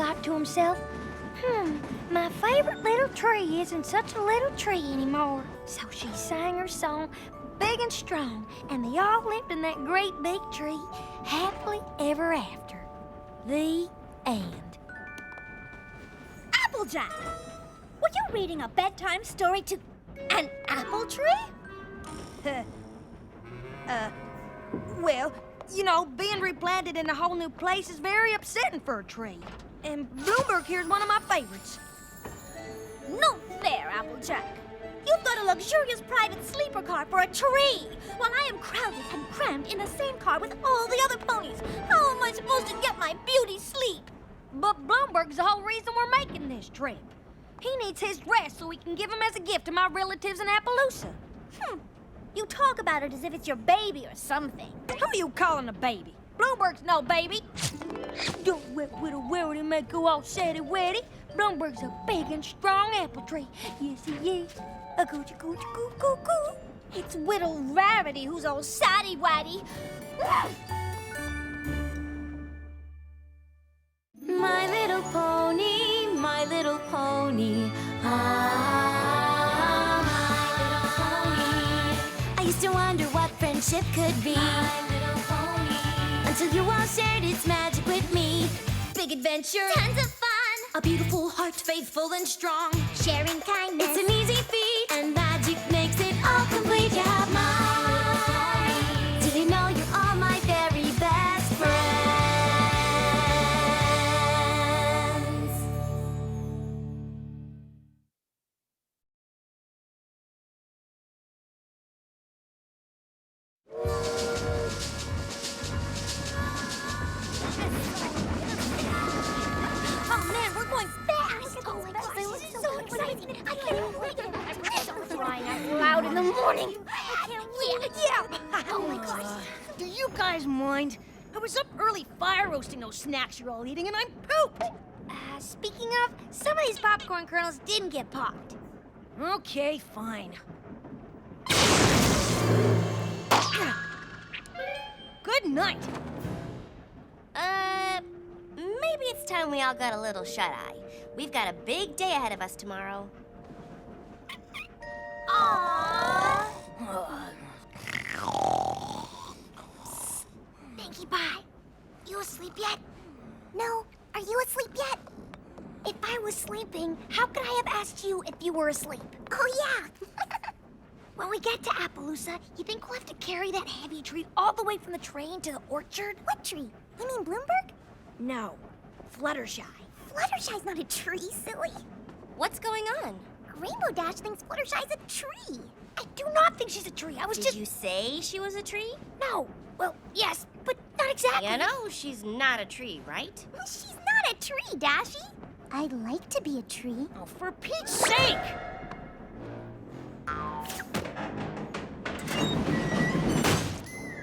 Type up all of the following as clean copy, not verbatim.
thought to himself, my favorite little tree isn't such a little tree anymore. So she sang her song big and strong, and they all lived in that great big tree, happily ever after. The end. Applejack! Were you reading a bedtime story to an apple tree? Well, you know, being replanted in a whole new place is very upsetting for a tree. And Bloomberg here's one of my favorites. No fair, Applejack. You've got a luxurious private sleeper car for a tree, while I am crowded and crammed in the same car with all the other ponies. How am I supposed to get my beauty sleep? But Bloomberg's the whole reason we're making this trip. He needs his rest so we can give him as a gift to my relatives in Appaloosa. You talk about it as if it's your baby or something. Who are you calling a baby? Bloomberg's no baby. Don't let Widow Rarity make go all saddy-waddy. Bloomberg's a big and strong apple tree. Yes, he is. A coochie coochie coo coo coo. It's Widow Rarity who's all saddy-waddy. My little pony, my little pony. I used to wonder what friendship could be. My little pony. Until you all shared its magic with me. Big adventure, Tons of fun. a beautiful heart, faithful and strong. Sharing kindness. It's an easy feat, and magic makes it all complete. You have mine. Do you know you're all my very best friends? Oh man, we're going fast! Oh my God, this is so exciting! I can't wait! I'm so crying out loud in the morning. I can't wait! Yeah! Oh my gosh! Do you guys mind? I was up early fire roasting those snacks you're all eating, and I'm pooped. Speaking of, some of these popcorn kernels didn't get popped. Okay, fine. Good night. Maybe it's time we all got a little shut-eye. We've got a big day ahead of us tomorrow. Aww! Pinkie Pie, you asleep yet? No, are you asleep yet? If I was sleeping, how could I have asked you if you were asleep? Oh, yeah. When we get to Appaloosa, you think we'll have to carry that heavy tree all the way from the train to the orchard? What tree? You mean Bloomberg? No, Fluttershy. Fluttershy's not a tree, silly. What's going on? Rainbow Dash thinks Fluttershy's a tree. I do not think she's a tree. I was Did just... you say she was a tree? No. Well, yes, but not exactly. You know she's not a tree, right? She's not a tree, Dashie. I'd like to be a tree. Oh, for Pete's sake!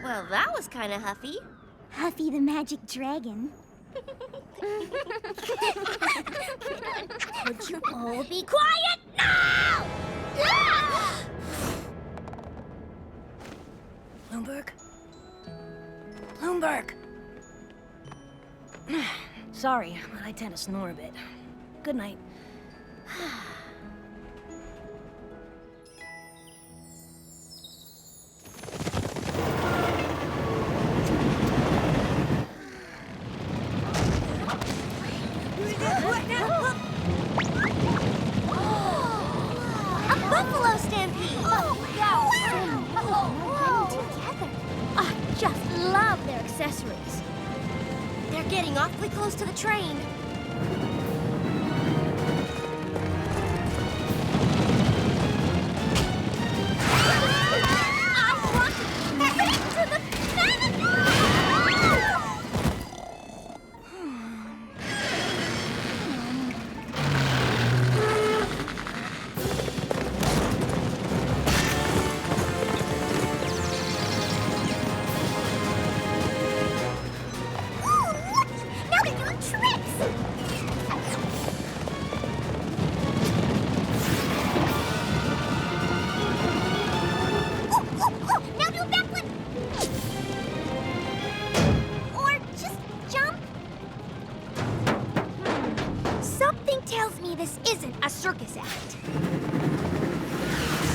Well, that was kind of huffy. Huffy the Magic Dragon. Would you all be quiet now? Bloomberg? Bloomberg! Sorry, but I tend to snore a bit. Good night. A buffalo stampede! Oh, wow! Together. I just love their accessories. They're getting awfully close to the train. I want to the planet! Now they're doing tricks! me this isn't a circus act.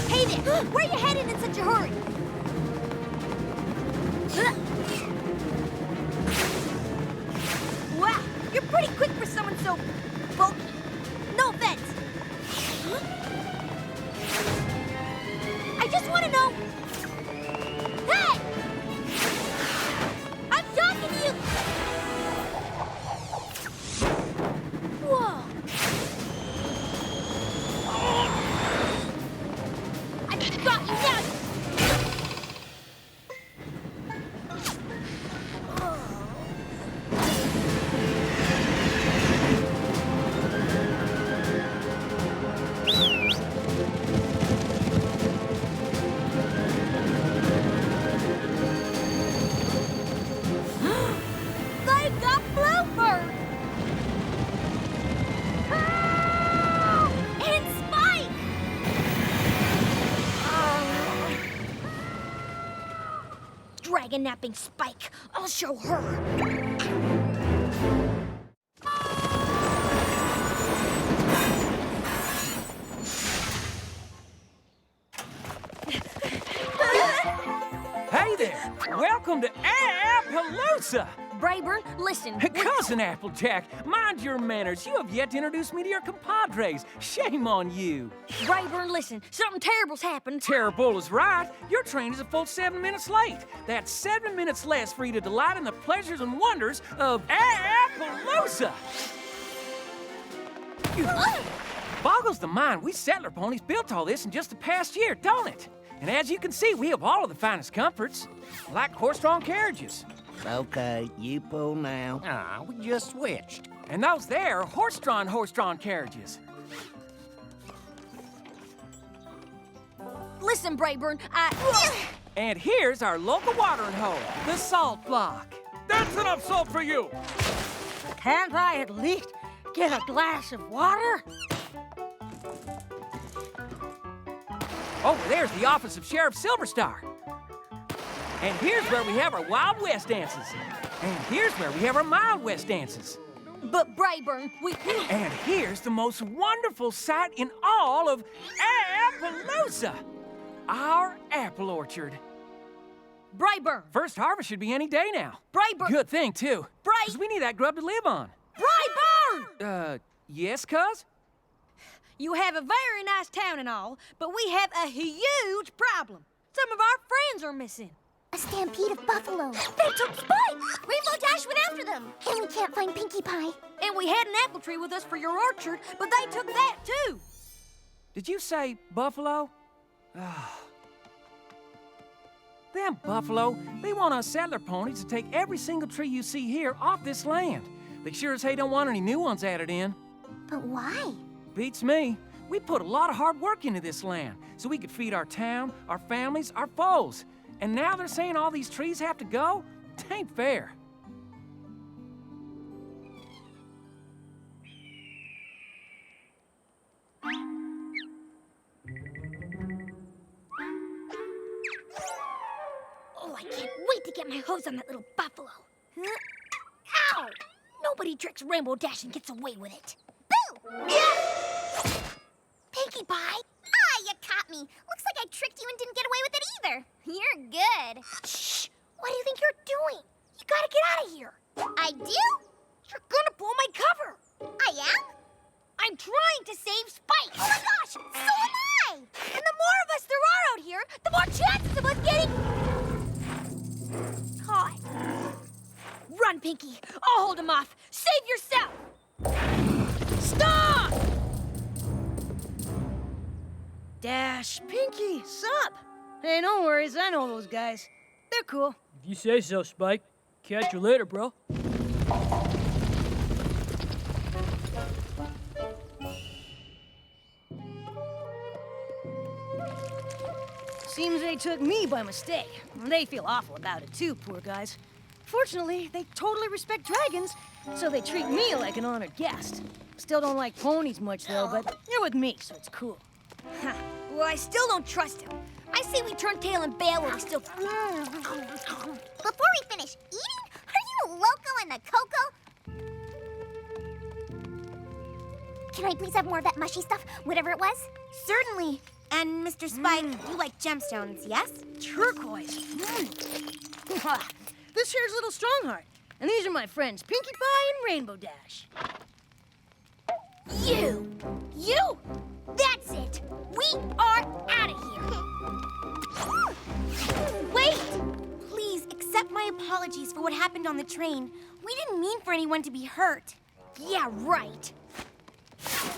Hey there, where are you headed in such a hurry? Wow, you're pretty quick for someone so bulky. No offense. I just want to know. Hey! I'm talking to you! Whoa! I got you now! They got Bluebird! And Spike! Dragon napping Spike. I'll show her. Hey there! Welcome to Appaloosa! Brayburn, listen. Cousin Applejack, mind your manners. You have yet to introduce me to your compadres. Shame on you. Brayburn, listen. Something terrible's happened. Terrible is right. Your train is a full 7 minutes late. That's 7 minutes less for you to delight in the pleasures and wonders of Appaloosa. Boggles the mind. We settler ponies built all this in just the past year, don't it? And as you can see, we have all of the finest comforts, like horse-drawn carriages. Okay, you pull now. Ah, we just switched. And those there are horse-drawn carriages. Listen, Brayburn, And here's our local watering hole, the salt block. That's enough salt for you! Can't I at least get a glass of water? Over there's the office of Sheriff Silverstar. And here's where we have our Wild West dances. And here's where we have our Mild West dances. But Brayburn, we... And here's the most wonderful sight in all of Appaloosa, our apple orchard. Brayburn! First harvest should be any day now. Brayburn! Good thing, too. Bray- Because we need that grub to live on. Brayburn! Yes, cuz? You have a very nice town and all, but we have a huge problem. Some of our friends are missing. A stampede of buffalo. They took Spike! Rainbow Dash went after them. And we can't find Pinkie Pie. And we had an apple tree with us for your orchard, but they took that too. Did you say buffalo? Them buffalo, they want us settler ponies to take every single tree you see here off this land. They sure as hey don't want any new ones added in. But why? Beats me. We put a lot of hard work into this land so we could feed our town, our families, our foes. And now they're saying all these trees have to go? It ain't fair. Oh, I can't wait to get my hose on that little buffalo. Ow! Nobody tricks Rainbow Dash and gets away with it. Boo! Pinkie Pie? Ah, you caught me. Looks like I tricked you and didn't get away with it either. You're good. Shh! What do you think you're doing? You gotta get out of here. I do? You're gonna blow my cover. I am? I'm trying to save Spike. Oh my gosh, so am I! And the more of us there are out here, the more chances of us getting caught. Run, Pinkie. I'll hold him off. Save yourself. Stop! Dash, Pinkie, sup? Hey, no worries, I know those guys. They're cool. If you say so, Spike. Catch you later, bro. Seems they took me by mistake. They feel awful about it too, poor guys. Fortunately, they totally respect dragons, so they treat me like an honored guest. Still don't like ponies much, though, but you're with me, so it's cool. Huh. Well, I still don't trust him. I say we turn tail and bail while we still... Before we finish eating, are you loco in the cocoa? Can I please have more of that mushy stuff, whatever it was? Certainly. And Mr. Spike, you like gemstones, yes? Turquoise. This here's Little Strongheart. And these are my friends, Pinkie Pie and Rainbow Dash. You! That's it! We are out of here! Wait! Please accept my apologies for what happened on the train. We didn't mean for anyone to be hurt. Yeah, right.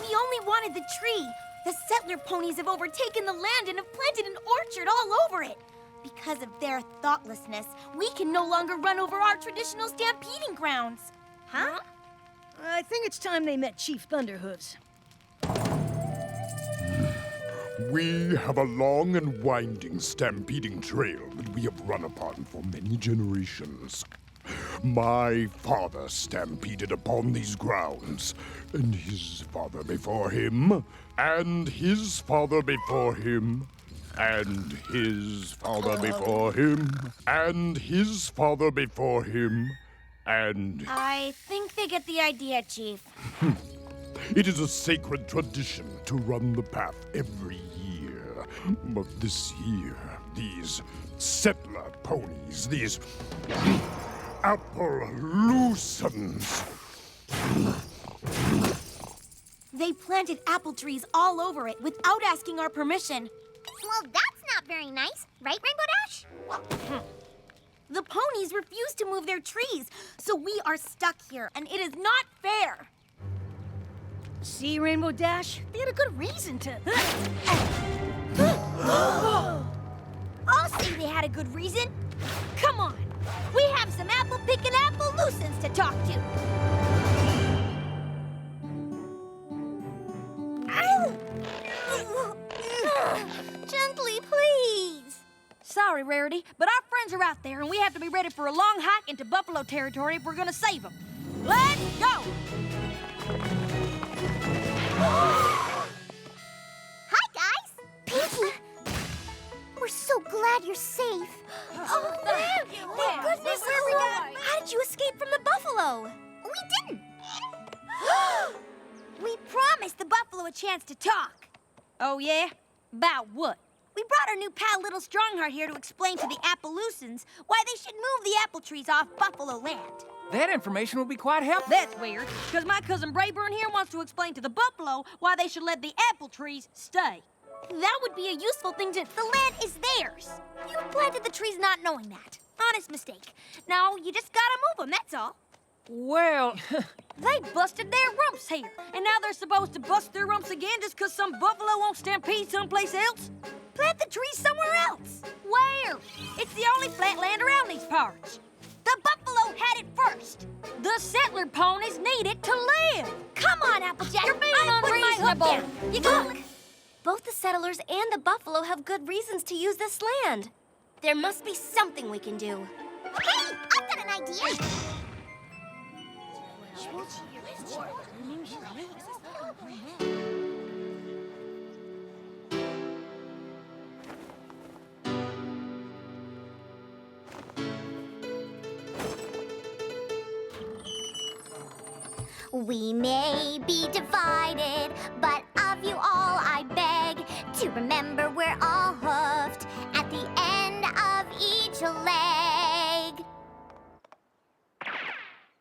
We only wanted the tree. The settler ponies have overtaken the land and have planted an orchard all over it. Because of their thoughtlessness, we can no longer run over our traditional stampeding grounds. Huh? I think it's time they met Chief Thunderhooves. We have a long and winding stampeding trail that we have run upon for many generations. My father stampeded upon these grounds, and his father before him, and his father before him, and his father before him, and his father before him, and... I think they get the idea, Chief. It is a sacred tradition to run the path every year. But this year, these settler ponies, these Appaloosans, They planted apple trees all over it without asking our permission. Well, that's not very nice, right, Rainbow Dash? The ponies refuse to move their trees, so we are stuck here, and it is not fair. See, Rainbow Dash? They had a good reason to... I'll say they had a good reason. Come on, we have some apple-picking Appaloosans to talk to. Gently, please. Sorry, Rarity, but our friends are out there, and we have to be ready for a long hike into buffalo territory if we're gonna save them. Let's go! Hi, guys. Pinkie, we're so glad you're safe. Oh, thank goodness, How did you escape from the buffalo? We didn't. We promised the buffalo a chance to talk. Oh, yeah? About what? We brought our new pal Little Strongheart here to explain to the Appaloosans why they should move the apple trees off buffalo land. That information will be quite helpful. That's weird, because my cousin Brayburn here wants to explain to the buffalo why they should let the apple trees stay. That would be a useful thing to... The land is theirs. You planted the trees not knowing that. Honest mistake. Now, you just gotta move them, that's all. Well, They busted their rumps here, and now they're supposed to bust their rumps again just because some buffalo won't stampede someplace else? Plant the trees somewhere else. Where? It's the only flat land around these parts. The buffalo had it first. The settler ponies need it to live. Come on, Applejack. You're being I'm putting my hook unreasonable. down. You go. Look, both the settlers and the buffalo have good reasons to use this land. There must be something we can do. Hey, I've got an idea. We may be divided, but of you all I beg to remember we're all hoofed at the end of each leg.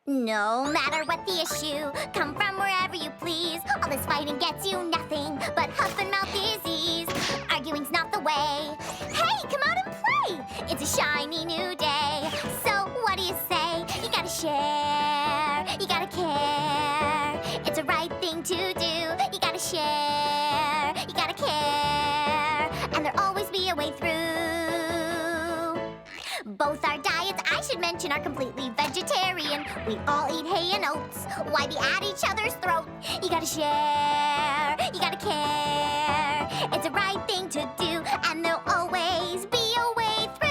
No matter what the issue, come from wherever you please. All this fighting gets you nothing but huff and mouth disease. Arguing's not the way. Hey, come out and play! It's a shiny new day. So what do you say? You gotta share, you gotta care. It's a right thing to do. You gotta share, you gotta care. And there'll always be a way through. Both our diets, I should mention, are completely vegetarian. We all eat hay and oats. Why be at each other's throat? You gotta share, you gotta care. It's the right thing to do, and there'll always be a way through.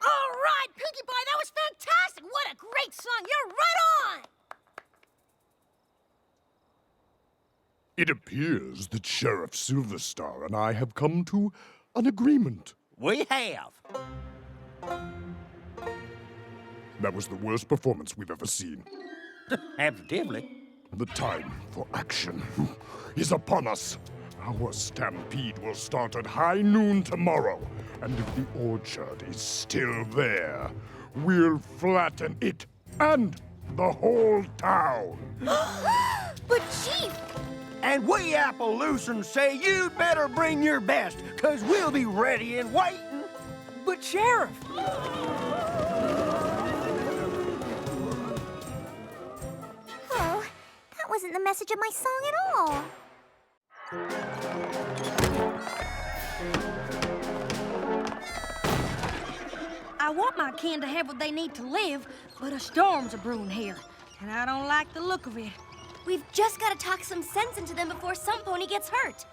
All right, Pinkie Pie, that was fantastic! What a great song! You're right on! It appears that Sheriff Silverstar and I have come to an agreement. We have. That was the worst performance we've ever seen. Absolutely. The time for action is upon us. Our stampede will start at high noon tomorrow, and if the orchard is still there, we'll flatten it and the whole town. But Chief! And we Appaloosans say you'd better bring your best, 'cause we'll be ready and waiting. But Sheriff! Oh, that wasn't the message of my song at all. I want my kin to have what they need to live, but a storm's a brewing here, and I don't like the look of it. We've just got to talk some sense into them before some pony gets hurt.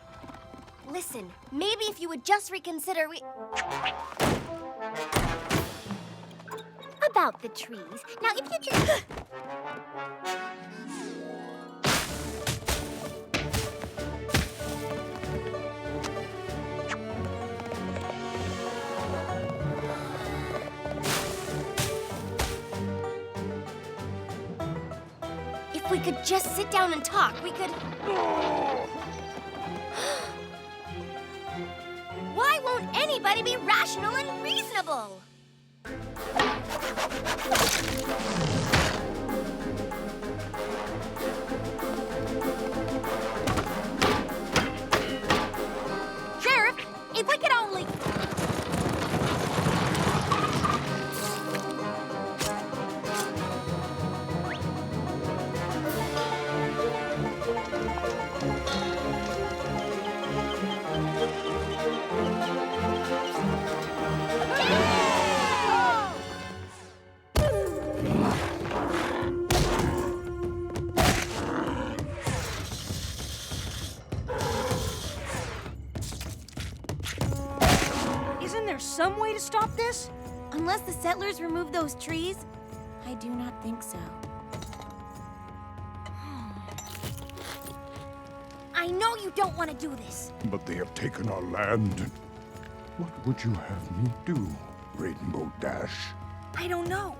Listen, maybe if you would just reconsider, About the trees. Now, if you just... If we could just sit down and talk, we could... Why won't anybody be rational and reasonable? Sheriff, if we could only... Isn't there some way to stop this? Unless the settlers remove those trees, I do not think so. I know you don't want to do this. But they have taken our land. What would you have me do, Rainbow Dash? I don't know.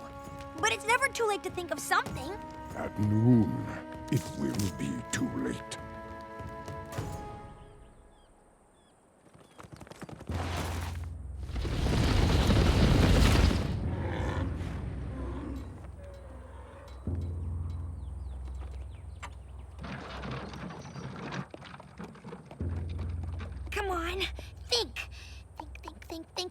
But it's never too late to think of something. At noon, it will be too late. Come on, think. Think.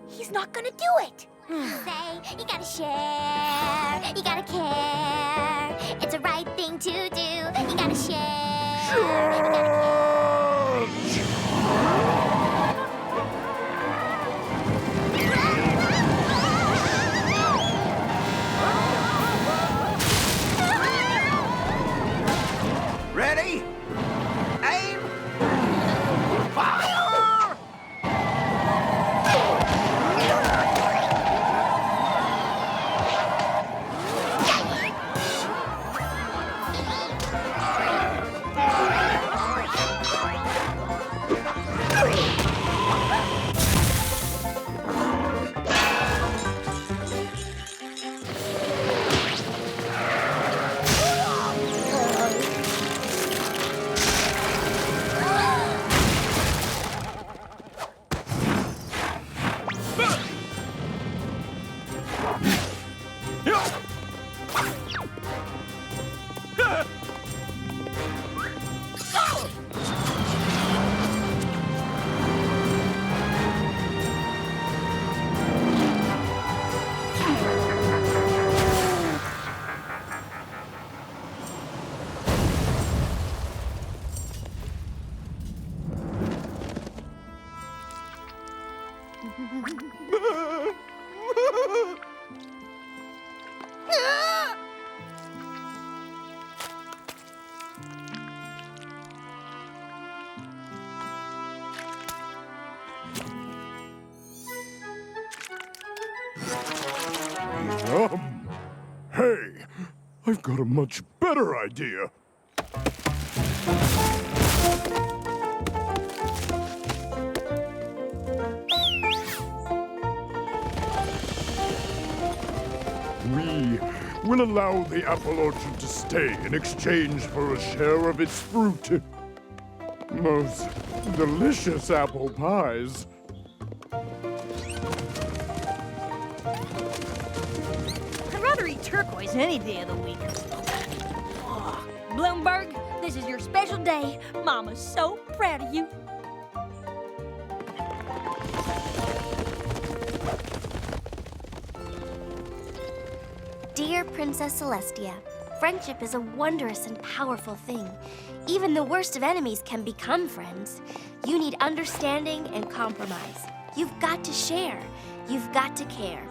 He's not gonna do it. Say, you gotta share, you gotta care. It's the right thing to do. You gotta share. You gotta Ready? Aim! Fire! Hey, I've got a much better idea. We will allow the apple orchard to stay in exchange for a share of its fruit. Most delicious apple pies. I'd rather eat turquoise any day of the week. Bloomberg, this is your special day. Mama's so proud of you. Dear Princess Celestia, friendship is a wondrous and powerful thing. Even the worst of enemies can become friends. You need understanding and compromise. You've got to share. You've got to care.